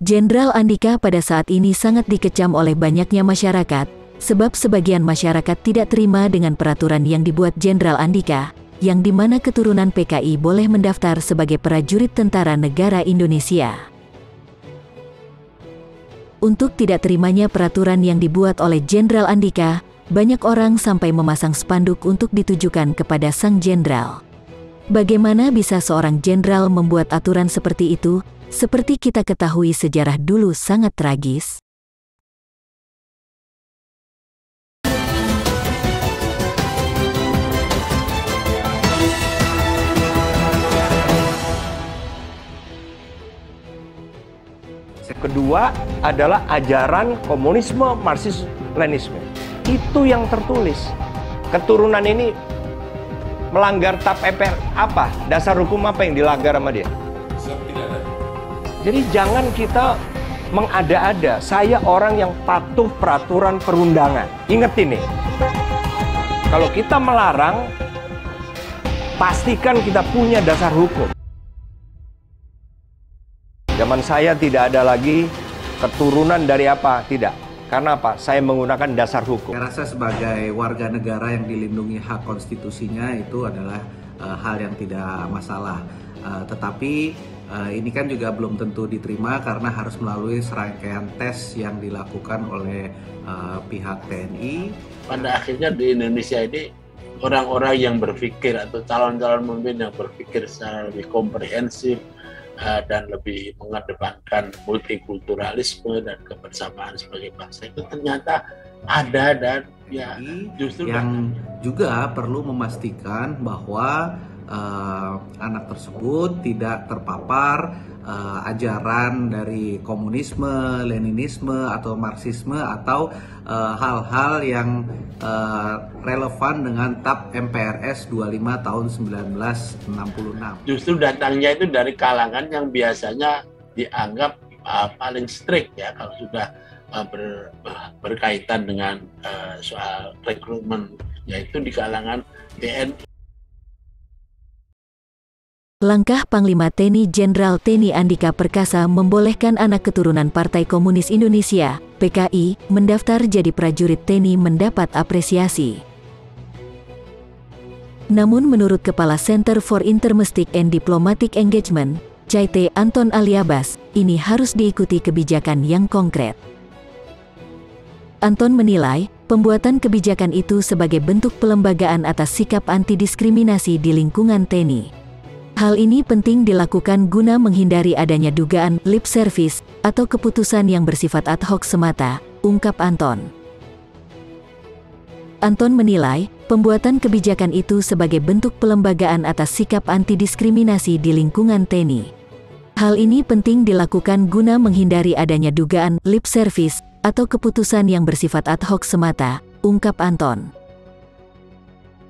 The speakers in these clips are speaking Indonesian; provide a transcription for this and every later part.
Jenderal Andika pada saat ini sangat dikecam oleh banyaknya masyarakat, sebab sebagian masyarakat tidak terima dengan peraturan yang dibuat Jenderal Andika, yang dimana keturunan PKI boleh mendaftar sebagai prajurit Tentara Negara Indonesia. Untuk tidak terimanya peraturan yang dibuat oleh Jenderal Andika, banyak orang sampai memasang spanduk untuk ditujukan kepada sang jenderal. Bagaimana bisa seorang jenderal membuat aturan seperti itu? Seperti kita ketahui sejarah dulu sangat tragis. Kedua adalah ajaran komunisme, Marxisme, Leninisme. Itu yang tertulis. Keturunan ini melanggar TAP MPR apa? Dasar hukum apa yang dilanggar sama dia? Jadi jangan kita mengada-ada. Saya orang yang patuh peraturan perundangan. Ingat ini. Kalau kita melarang, pastikan kita punya dasar hukum. Zaman saya tidak ada lagi keturunan dari apa, tidak. Karena apa? Saya menggunakan dasar hukum. Saya rasa sebagai warga negara yang dilindungi hak konstitusinya itu adalah hal yang tidak masalah. Tetapi ini kan juga belum tentu diterima karena harus melalui serangkaian tes yang dilakukan oleh pihak TNI. Pada akhirnya di Indonesia ini orang-orang yang berpikir atau calon-calon pemimpin yang berpikir secara lebih komprehensif dan lebih mengedepankan multikulturalisme dan kebersamaan sebagai bangsa itu ternyata ada, dan ya justru yang juga perlu memastikan bahwa anak tersebut tidak terpapar ajaran dari komunisme, Leninisme atau Marxisme atau hal-hal yang relevan dengan TAP MPRS 25 tahun 1966. Justru datangnya itu dari kalangan yang biasanya dianggap paling strict ya kalau sudah berkaitan dengan soal rekrutmen, yaitu di kalangan TNI. Langkah Panglima TNI Jenderal TNI Andika Perkasa membolehkan anak keturunan Partai Komunis Indonesia, PKI, mendaftar jadi prajurit TNI mendapat apresiasi. Namun menurut Kepala Center for Intermestic and Diplomatic Engagement, CIT Anton Aliabas, ini harus diikuti kebijakan yang konkret. Anton menilai, pembuatan kebijakan itu sebagai bentuk pelembagaan atas sikap anti-diskriminasi di lingkungan TNI. Hal ini penting dilakukan guna menghindari adanya dugaan lip service atau keputusan yang bersifat ad hoc semata, ungkap Anton. Anton menilai, pembuatan kebijakan itu sebagai bentuk pelembagaan atas sikap anti-diskriminasi di lingkungan TNI. Hal ini penting dilakukan guna menghindari adanya dugaan lip service atau keputusan yang bersifat ad hoc semata, ungkap Anton.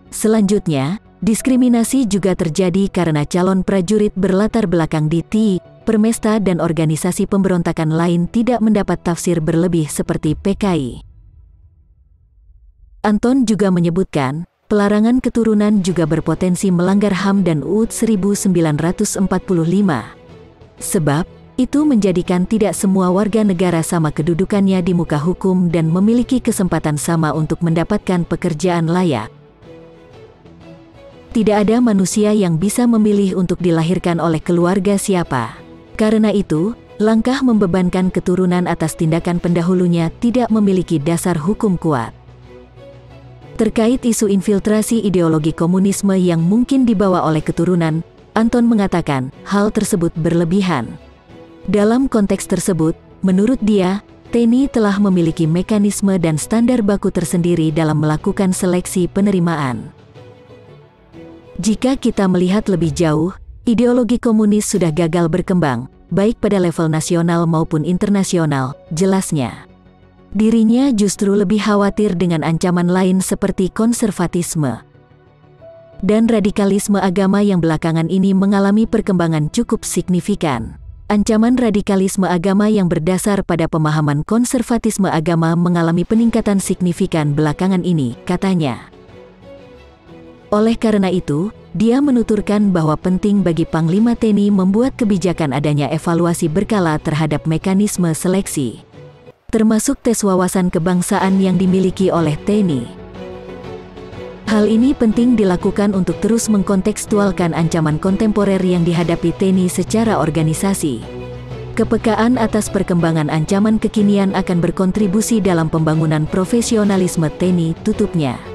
Selanjutnya, diskriminasi juga terjadi karena calon prajurit berlatar belakang di TNI, Permesta dan organisasi pemberontakan lain tidak mendapat tafsir berlebih seperti PKI. Anton juga menyebutkan, pelarangan keturunan juga berpotensi melanggar HAM dan UUD 1945. Sebab, itu menjadikan tidak semua warga negara sama kedudukannya di muka hukum dan memiliki kesempatan sama untuk mendapatkan pekerjaan layak. Tidak ada manusia yang bisa memilih untuk dilahirkan oleh keluarga siapa. Karena itu, langkah membebankan keturunan atas tindakan pendahulunya tidak memiliki dasar hukum kuat. Terkait isu infiltrasi ideologi komunisme yang mungkin dibawa oleh keturunan, Anton mengatakan, hal tersebut berlebihan. Dalam konteks tersebut, menurut dia, TNI telah memiliki mekanisme dan standar baku tersendiri dalam melakukan seleksi penerimaan. Jika kita melihat lebih jauh, ideologi komunis sudah gagal berkembang, baik pada level nasional maupun internasional, jelasnya. Dirinya justru lebih khawatir dengan ancaman lain seperti konservatisme dan radikalisme agama yang belakangan ini mengalami perkembangan cukup signifikan. Ancaman radikalisme agama yang berdasar pada pemahaman konservatisme agama mengalami peningkatan signifikan belakangan ini, katanya. Oleh karena itu, Dia menuturkan bahwa penting bagi Panglima TNI membuat kebijakan adanya evaluasi berkala terhadap mekanisme seleksi, termasuk tes wawasan kebangsaan yang dimiliki oleh TNI. Hal ini penting dilakukan untuk terus mengkontekstualkan ancaman kontemporer yang dihadapi TNI secara organisasi. Kepekaan atas perkembangan ancaman kekinian akan berkontribusi dalam pembangunan profesionalisme TNI, tutupnya.